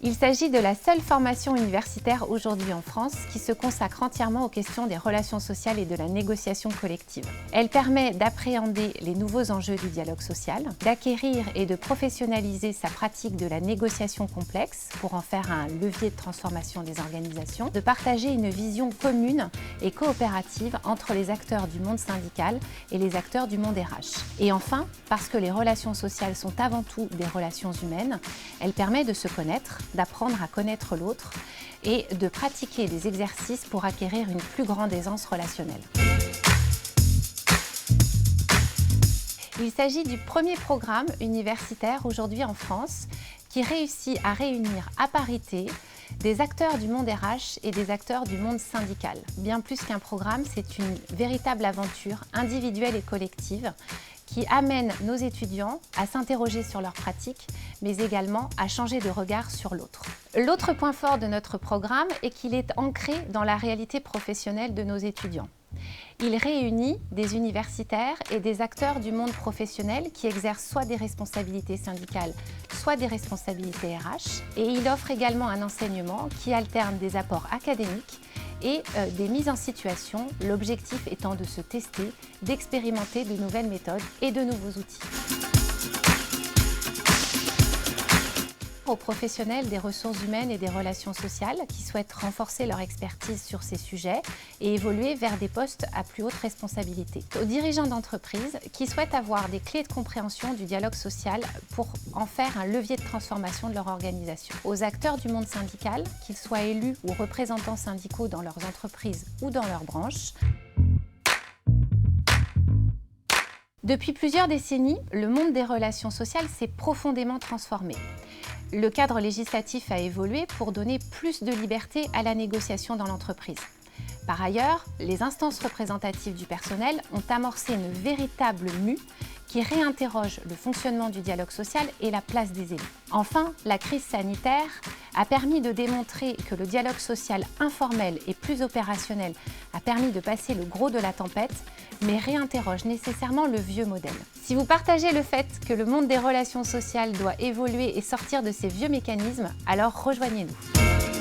Il s'agit de la seule formation universitaire aujourd'hui en France qui se consacre entièrement aux questions des relations sociales et de la négociation collective. Elle permet d'appréhender les nouveaux enjeux du dialogue social, d'acquérir et de professionnaliser sa pratique de la négociation complexe pour en faire un levier de transformation des organisations, de partager une vision commune et coopérative entre les acteurs du monde syndical et les acteurs du monde RH. Et enfin, parce que les relations sociales sont avant tout des relations humaines, elle permet de se connaître, d'apprendre à connaître l'autre et de pratiquer des exercices pour acquérir une plus grande aisance relationnelle. Il s'agit du premier programme universitaire aujourd'hui en France qui réussit à réunir à parité des acteurs du monde RH et des acteurs du monde syndical. Bien plus qu'un programme, c'est une véritable aventure individuelle et collective qui amène nos étudiants à s'interroger sur leurs pratiques, mais également à changer de regard sur l'autre. L'autre point fort de notre programme est qu'il est ancré dans la réalité professionnelle de nos étudiants. Il réunit des universitaires et des acteurs du monde professionnel qui exercent soit des responsabilités syndicales, soit des responsabilités RH. Et il offre également un enseignement qui alterne des apports académiques et des mises en situation, l'objectif étant de se tester, d'expérimenter de nouvelles méthodes et de nouveaux outils. Aux professionnels des ressources humaines et des relations sociales qui souhaitent renforcer leur expertise sur ces sujets et évoluer vers des postes à plus haute responsabilité. Aux dirigeants d'entreprise qui souhaitent avoir des clés de compréhension du dialogue social pour en faire un levier de transformation de leur organisation. Aux acteurs du monde syndical, qu'ils soient élus ou représentants syndicaux dans leurs entreprises ou dans leurs branches. Depuis plusieurs décennies, le monde des relations sociales s'est profondément transformé. Le cadre législatif a évolué pour donner plus de liberté à la négociation dans l'entreprise. Par ailleurs, les instances représentatives du personnel ont amorcé une véritable mue qui réinterroge le fonctionnement du dialogue social et la place des élus. Enfin, la crise sanitaire a permis de démontrer que le dialogue social informel et plus opérationnel a permis de passer le gros de la tempête, mais réinterroge nécessairement le vieux modèle. Si vous partagez le fait que le monde des relations sociales doit évoluer et sortir de ces vieux mécanismes, alors rejoignez-nous.